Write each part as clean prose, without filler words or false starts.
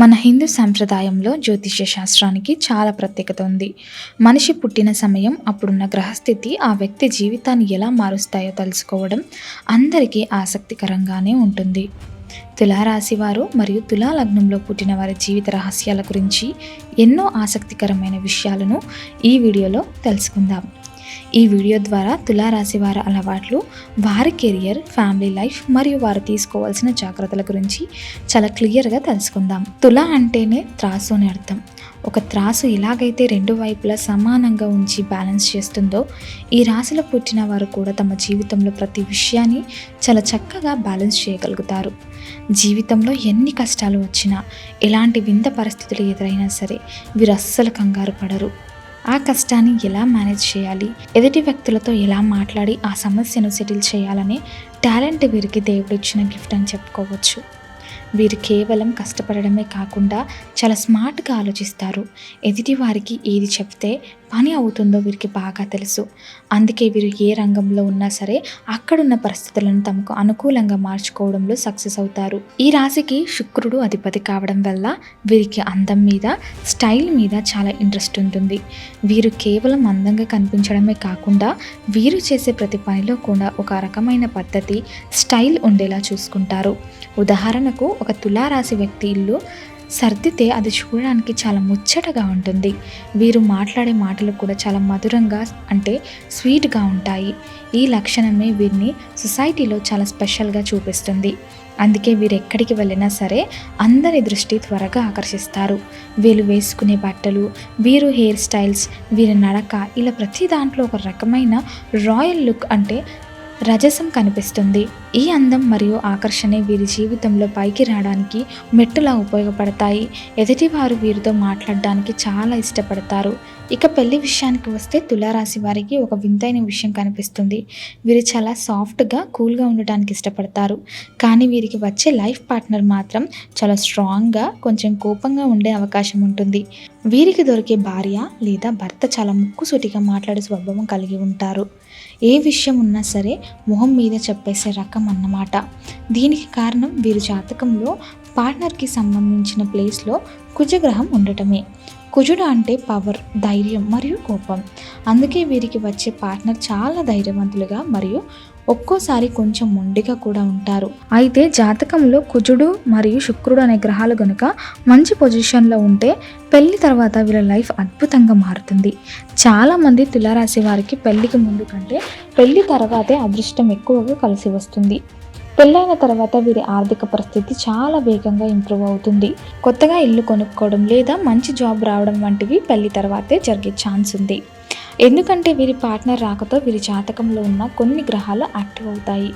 మన హిందూ సంప్రదాయంలో జ్యోతిష్య శాస్త్రానికి చాలా ప్రత్యేకత ఉంది. మనిషి పుట్టిన సమయం, అప్పుడున్న గ్రహస్థితి ఆ వ్యక్తి జీవితాన్ని ఎలా మారుస్తాయో తెలుసుకోవడం అందరికీ ఆసక్తికరంగానే ఉంటుంది. తులారాశి వారు మరియు తులా లగ్నంలో పుట్టిన వారి జీవిత రహస్యాల గురించి ఎన్నో ఆసక్తికరమైన విషయాలను ఈ వీడియోలో తెలుసుకుందాం. ఈ వీడియో ద్వారా తులారాశి వారి అలవాట్లు, వారి కెరియర్, ఫ్యామిలీ లైఫ్ మరియు వారు తీసుకోవాల్సిన జాగ్రత్తల గురించి చాలా క్లియర్గా తెలుసుకుందాం. తుల అంటేనే త్రాసు అని అర్థం. ఒక త్రాసు ఎలాగైతే రెండు వైపులా సమానంగా ఉంచి బ్యాలెన్స్ చేస్తుందో, ఈ రాశిలో పుట్టిన వారు కూడా తమ జీవితంలో ప్రతి విషయాన్ని చాలా చక్కగా బ్యాలెన్స్ చేయగలుగుతారు. జీవితంలో ఎన్ని కష్టాలు వచ్చినా, ఎలాంటి వింత పరిస్థితులు ఎదురైనా సరే వీరు అస్సలు కంగారు పడరు. ఆ కష్టాన్ని ఎలా మేనేజ్ చేయాలి, ఎదుటి వ్యక్తులతో ఎలా మాట్లాడి ఆ సమస్యను సెటిల్ చేయాలనే టాలెంట్ వీరికి దేవుడిచ్చిన గిఫ్ట్ అని చెప్పుకోవచ్చు. వీరు కేవలం కష్టపడడమే కాకుండా చాలా స్మార్ట్గా ఆలోచిస్తారు. ఎదుటి వారికి ఏది చెప్తే పని అవుతుందో వీరికి బాగా తెలుసు. అందుకే వీరు ఏ రంగంలో ఉన్నా సరే అక్కడున్న పరిస్థితులను తమకు అనుకూలంగా మార్చుకోవడంలో సక్సెస్ అవుతారు. ఈ రాశికి శుక్రుడు అధిపతి కావడం వల్ల వీరికి అందం మీద, స్టైల్ మీద చాలా ఇంట్రెస్ట్ ఉంటుంది. వీరు కేవలం అందంగా కనిపించడమే కాకుండా వీరు చేసే ప్రతి పనిలో కూడా ఒక రకమైన పద్ధతి, స్టైల్ ఉండేలా చూసుకుంటారు. ఉదాహరణకు, ఒక తులారాశి వ్యక్తి ఇల్లు సర్దితే అది చూడడానికి చాలా ముచ్చటగా ఉంటుంది. వీరు మాట్లాడే మాటలు కూడా చాలా మధురంగా, అంటే స్వీట్గా ఉంటాయి. ఈ లక్షణమే వీరిని సొసైటీలో చాలా స్పెషల్గా చూపిస్తుంది. అందుకే వీరు ఎక్కడికి వెళ్ళినా సరే అందరి దృష్టి త్వరగా ఆకర్షిస్తారు. వీళ్ళు వేసుకునే బట్టలు, వీరు హెయిర్ స్టైల్స్, వీరి నడక, ఇలా ప్రతి దాంట్లో ఒక రకమైన రాయల్ లుక్, అంటే రజసం కనిపిస్తుంది. ఈ అందం మరియు ఆకర్షణే వీరి జీవితంలో పైకి రావడానికి మెట్టులా ఉపయోగపడతాయి. ఎదుటివారు వీరితో మాట్లాడడానికి చాలా ఇష్టపడతారు. ఇక పెళ్లి విషయానికి వస్తే తులారాశి వారికి ఒక వింతైన విషయం కనిపిస్తుంది. వీరు చాలా సాఫ్ట్గా, కూల్గా ఉండటానికి ఇష్టపడతారు. కానీ వీరికి వచ్చే లైఫ్ పార్ట్నర్ మాత్రం చాలా స్ట్రాంగ్గా, కొంచెం కోపంగా ఉండే అవకాశం ఉంటుంది. వీరికి దొరికే భార్య లేదా భర్త చాలా ముక్కుసూటిగా మాట్లాడే స్వభావం కలిగి ఉంటారు. ఏ విషయం ఉన్నా సరే మొహం మీద చెప్పేసే రకం అన్నమాట. దీనికి కారణం వీరి జాతకంలో పార్ట్నర్కి సంబంధించిన ప్లేస్లో కుజగ్రహం ఉండటమే. కుజుడు అంటే పవర్, ధైర్యం మరియు కోపం. అందుకే వీరికి వచ్చే పార్ట్నర్ చాలా ధైర్యవంతులుగా మరియు ఒక్కోసారి కొంచెం మొండిగా కూడా ఉంటారు. అయితే జాతకంలో కుజుడు మరియు శుక్రుడు అనే గ్రహాలు గనుక మంచి పొజిషన్లో ఉంటే పెళ్లి తర్వాత వీళ్ళ లైఫ్ అద్భుతంగా మారుతుంది. చాలామంది తులారాశి వారికి పెళ్లికి ముందు కంటే పెళ్లి తర్వాతే అదృష్టం ఎక్కువగా కలిసి వస్తుంది. పెళ్ళైన తర్వాత వీరి ఆర్థిక పరిస్థితి చాలా వేగంగా ఇంప్రూవ్ అవుతుంది. కొత్తగా ఇల్లు కొనుక్కోవడం లేదా మంచి జాబ్ రావడం వంటివి పెళ్లి తర్వాతే జరిగే ఛాన్స్ ఉంది. ఎందుకంటే వీరి పార్ట్నర్ రాకతో వీరి జాతకంలో ఉన్న కొన్ని గ్రహాలు యాక్టివ్ అవుతాయి.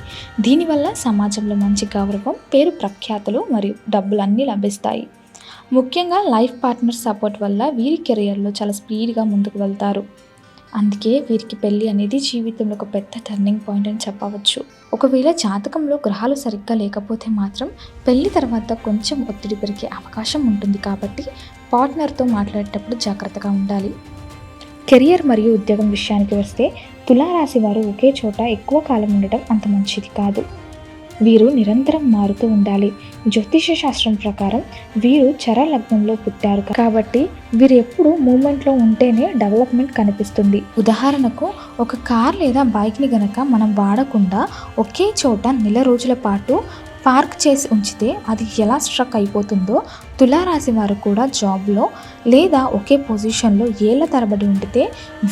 దీనివల్ల సమాజంలో మంచి గౌరవం, పేరు ప్రఖ్యాతులు మరియు డబ్బులు అన్నీ లభిస్తాయి. ముఖ్యంగా లైఫ్ పార్ట్నర్ సపోర్ట్ వల్ల వీరి కెరియర్లో చాలా స్పీడ్గా ముందుకు వెళ్తారు. అందుకే వీరికి పెళ్ళి అనేది జీవితంలో ఒక పెద్ద టర్నింగ్ పాయింట్ అని చెప్పవచ్చు. ఒకవేళ జాతకంలో గ్రహాలు సరిగ్గా లేకపోతే మాత్రం పెళ్లి తర్వాత కొంచెం ఒత్తిడి పెరిగే అవకాశం ఉంటుంది. కాబట్టి పార్ట్నర్తో మాట్లాడేటప్పుడు జాగ్రత్తగా ఉండాలి. కెరియర్ మరియు ఉద్యోగం విషయానికి వస్తే తులారాశి వారు ఒకే చోట ఎక్కువ కాలం ఉండటం అంత మంచిది కాదు. వీరు నిరంతరం మారుతూ ఉండాలి. జ్యోతిష శాస్త్రం ప్రకారం వీరు చర లగ్నంలో పుట్టారు కాబట్టి వీరు ఎప్పుడు మూమెంట్లో ఉంటేనే డెవలప్మెంట్ కనిపిస్తుంది. ఉదాహరణకు, ఒక కార్ లేదా బైక్ని గనక మనం వాడకుండా ఒకే చోట నెల రోజుల పాటు పార్క్ చేసి ఉంచితే అది ఎలా స్ట్రక్ అయిపోతుందో, తులారాశి వారు కూడా జాబ్లో లేదా ఒకే పొజిషన్లో ఏళ్ల తరబడి ఉండితే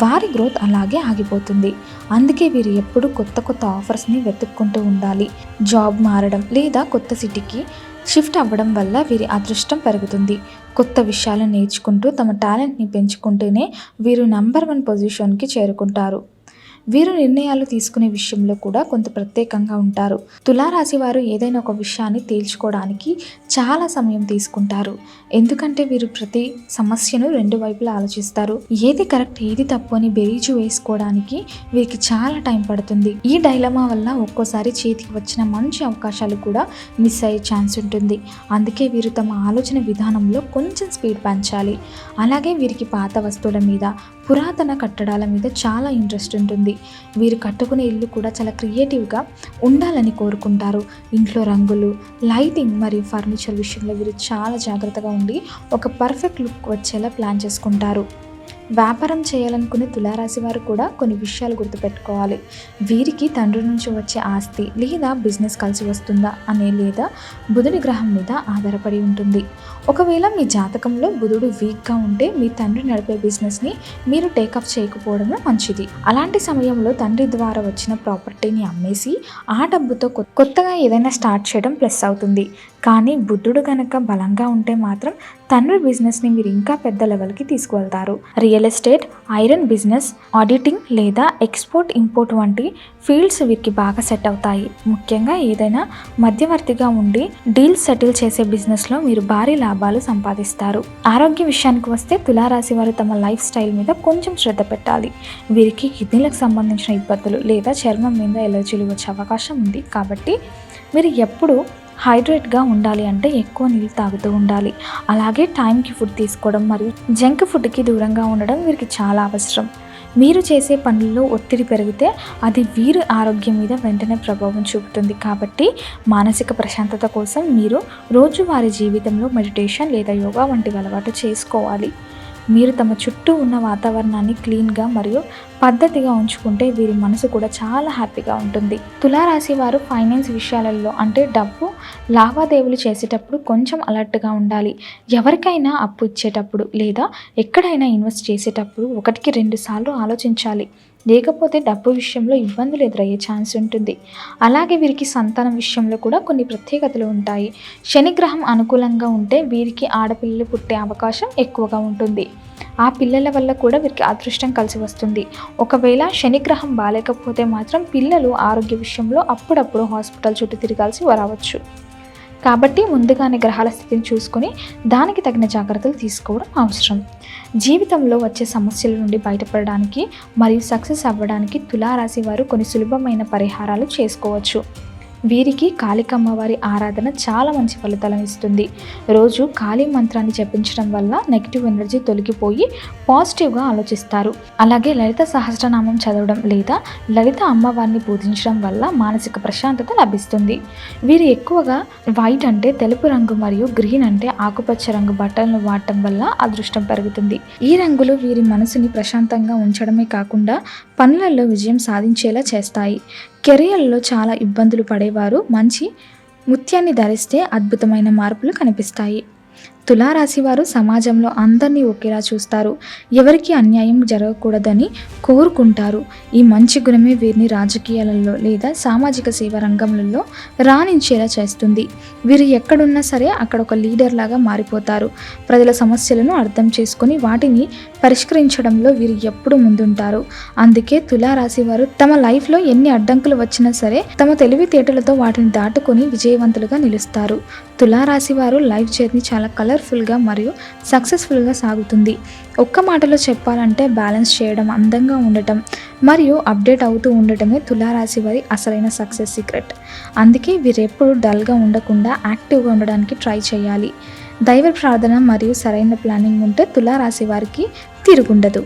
వారి గ్రోత్ అలాగే ఆగిపోతుంది. అందుకే వీరు ఎప్పుడు కొత్త ఆఫర్స్ని వెతుక్కుంటూ ఉండాలి. జాబ్ మారడం లేదా కొత్త సిటీకి షిఫ్ట్ అవ్వడం వల్ల వీరి అదృష్టం పెరుగుతుంది. కొత్త విషయాలు నేర్చుకుంటూ తమ టాలెంట్ని పెంచుకుంటూనే వీరు నెంబర్ 1 పొజిషన్కి చేరుకుంటారు. వీరు నిర్ణయాలు తీసుకునే విషయంలో కూడా కొంత ప్రత్యేకంగా ఉంటారు. తులారాశి వారు ఏదైనా ఒక విషయాన్ని తేల్చుకోవడానికి చాలా సమయం తీసుకుంటారు. ఎందుకంటే వీరు ప్రతి సమస్యను రెండు వైపులా ఆలోచిస్తారు. ఏది కరెక్ట్, ఏది తప్పు అని బెరీజు వేసుకోవడానికి వీరికి చాలా టైం పడుతుంది. ఈ డైలమా వల్ల ఒక్కోసారి చేతికి వచ్చిన మంచి అవకాశాలు కూడా మిస్ అయ్యే ఛాన్స్ ఉంటుంది. అందుకే వీరు తమ ఆలోచన విధానంలో కొంచెం స్పీడ్ పెంచాలి. అలాగే వీరికి పాత వస్తువుల మీద, పురాతన కట్టడాల మీద చాలా ఇంట్రెస్ట్ ఉంటుంది. వీరు కట్టుకునే ఇల్లు కూడా చాలా క్రియేటివ్గా ఉండాలని కోరుకుంటారు. ఇంట్లో రంగులు, లైటింగ్ మరియు ఫర్నిచర్ విషయంలో వీరు చాలా జాగ్రత్తగా ఉండి ఒక పర్ఫెక్ట్ లుక్ వచ్చేలా ప్లాన్ చేసుకుంటారు. వ్యాపారం చేయాలనుకునే తులారాశి వారు కూడా కొన్ని విషయాలు గుర్తుపెట్టుకోవాలి. వీరికి తండ్రి నుంచి వచ్చే ఆస్తి లేదా బిజినెస్ కలిసి వస్తుందా అనే లేదా బుధుడి గ్రహం మీద ఆధారపడి ఉంటుంది. ఒకవేళ మీ జాతకంలో బుధుడు వీక్గా ఉంటే మీ తండ్రి నడిపే బిజినెస్ని మీరు టేకప్ చేయకపోవడమే మంచిది. అలాంటి సమయంలో తండ్రి ద్వారా వచ్చిన ప్రాపర్టీని అమ్మేసి ఆ డబ్బుతో కొత్తగా ఏదైనా స్టార్ట్ చేయడం ప్లస్ అవుతుంది. కానీ బుధుడు కనుక బలంగా ఉంటే మాత్రం తండ్రి బిజినెస్ని మీరు ఇంకా పెద్ద లెవెల్కి తీసుకువెళ్తారు. Real estate, iron business, auditing లేదా ఎక్స్పోర్ట్ ఇంపోర్ట్ వంటి ఫీల్డ్స్ వీరికి బాగా సెట్ అవుతాయి. ముఖ్యంగా ఏదైనా మధ్యవర్తిగా ఉండి డీల్ సెటిల్ చేసే బిజినెస్లో మీరు భారీ లాభాలు సంపాదిస్తారు. ఆరోగ్య విషయానికి వస్తే తులారాశి వారు తమ లైఫ్ స్టైల్ మీద కొంచెం శ్రద్ధ పెట్టాలి. వీరికి కిడ్నీలకు సంబంధించిన ఇబ్బందులు లేదా చర్మం మీద ఎలర్జీలు వచ్చే అవకాశం ఉంది. కాబట్టి మీరు ఎప్పుడు హైడ్రేట్గా ఉండాలి అంటే ఎక్కువ నీళ్ళు తాగుతూ ఉండాలి. అలాగే టైంకి ఫుడ్ తీసుకోవడం మరియు జంక్ ఫుడ్కి దూరంగా ఉండడం వీరికి చాలా అవసరం. మీరు చేసే పనుల్లో ఒత్తిడి పెరిగితే అది వీరి ఆరోగ్యం మీద వెంటనే ప్రభావం చూపుతుంది. కాబట్టి మానసిక ప్రశాంతత కోసం మీరు రోజువారీ జీవితంలో మెడిటేషన్ లేదా యోగా వంటి అలవాటు చేసుకోవాలి. మీరు తమ చుట్టూ ఉన్న వాతావరణాన్ని క్లీన్గా మరియు పద్ధతిగా ఉంచుకుంటే వీరి మనసు కూడా చాలా హ్యాపీగా ఉంటుంది. తులారాశి వారు ఫైనాన్స్ విషయాలలో అంటే డబ్బు లావాదేవీలు చేసేటప్పుడు కొంచెం అలర్ట్గా ఉండాలి. ఎవరికైనా అప్పు ఇచ్చేటప్పుడు లేదా ఎక్కడైనా ఇన్వెస్ట్ చేసేటప్పుడు 1-2 సార్లు ఆలోచించాలి. లేకపోతే డబ్బు విషయంలో ఇబ్బందులు ఎదురయ్యే ఛాన్స్ ఉంటుంది. అలాగే వీరికి సంతానం విషయంలో కూడా కొన్ని ప్రత్యేకతలు ఉంటాయి. శనిగ్రహం అనుకూలంగా ఉంటే వీరికి ఆడపిల్లలు పుట్టే అవకాశం ఎక్కువగా ఉంటుంది. ఆ పిల్లల వల్ల కూడా వీరికి అదృష్టం కలిసి వస్తుంది. ఒకవేళ శనిగ్రహం బాలేకపోతే మాత్రం పిల్లలు ఆరోగ్య విషయంలో అప్పుడప్పుడు హాస్పిటల్ చుట్టూ తిరగాల్సి రావచ్చు. కాబట్టి ముందుగానే గ్రహాల స్థితిని చూసుకొని దానికి తగిన జాగ్రత్తలు తీసుకోవడం అవసరం. జీవితంలో వచ్చే సమస్యల నుండి బయటపడడానికి మరియు సక్సెస్ అవ్వడానికి తులారాశి వారు కొన్ని సులభమైన పరిహారాలు చేసుకోవచ్చు. వీరికి కాళికమ్మవారి ఆరాధన చాలా మంచి ఫలితాలను ఇస్తుంది. రోజు కాళీ మంత్రాన్ని జపించడం వల్ల నెగిటివ్ ఎనర్జీ తొలగిపోయి పాజిటివ్గా ఆలోచిస్తారు. అలాగే లలిత సహస్రనామం చదవడం లేదా లలిత అమ్మవారిని పూజించడం వల్ల మానసిక ప్రశాంతత లభిస్తుంది. వీరు ఎక్కువగా వైట్ అంటే తెలుపు రంగు మరియు గ్రీన్ అంటే ఆకుపచ్చ రంగు బట్టలను వాడటం వల్ల అదృష్టం పెరుగుతుంది. ఈ రంగులు వీరి మనసుని ప్రశాంతంగా ఉంచడమే కాకుండా పనులలో విజయం సాధించేలా చేస్తాయి. కెరియర్లో చాలా ఇబ్బందులు పడేవారు మంచి ముత్యాన్ని ధరిస్తే అద్భుతమైన మార్పులు కనిపిస్తాయి. తులారాశి వారు సమాజంలో అందరినీ ఒకేలా చూస్తారు. ఎవరికి అన్యాయం జరగకూడదని కోరుకుంటారు. ఈ మంచి గుణమే వీరిని రాజకీయాలలో లేదా సామాజిక సేవ రంగంలో రాణించేలా చేస్తుంది. వీరు ఎక్కడున్నా సరే అక్కడ ఒక లీడర్ లాగా మారిపోతారు. ప్రజల సమస్యలను అర్థం చేసుకొని వాటిని పరిష్కరించడంలో వీరు ఎప్పుడు ముందుంటారు. అందుకే తులారాశి వారు తమ లైఫ్లో ఎన్ని అడ్డంకులు వచ్చినా సరే తమ తెలివితేటలతో వాటిని దాటుకొని విజయవంతులుగా నిలుస్తారు. తులారాశి వారు లైఫ్ జర్నీ చాలా కలర్ఫుల్గా మరియు సక్సెస్ఫుల్గా సాగుతుంది. ఒక్క మాటలో చెప్పాలంటే బ్యాలెన్స్ చేయడం, అందంగా ఉండటం మరియు అప్డేట్ అవుతూ ఉండటమే తులారాశి వారి అసలైన సక్సెస్ సీక్రెట్. అందుకే వీరెప్పుడు డల్గా ఉండకుండా యాక్టివ్గా ఉండడానికి ట్రై చేయాలి. దైవ ప్రార్థన మరియు సరైన ప్లానింగ్ ఉంటే తులారాశి వారికి తిరుగుండదు.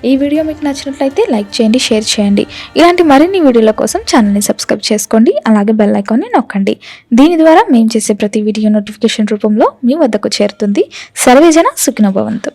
ఈ వీడియో మీకు నచ్చినట్లయితే లైక్ చేయండి, షేర్ చేయండి. ఇలాంటి మరిన్ని వీడియోల కోసం ఛానల్ని సబ్స్క్రైబ్ చేసుకోండి. అలాగే బెల్ ఐకాన్ని నొక్కండి. దీని ద్వారా మేము చేసే ప్రతి వీడియో నోటిఫికేషన్ రూపంలో మీ వద్దకు చేరుతుంది. సర్వేజన సుఖినో భవంతు.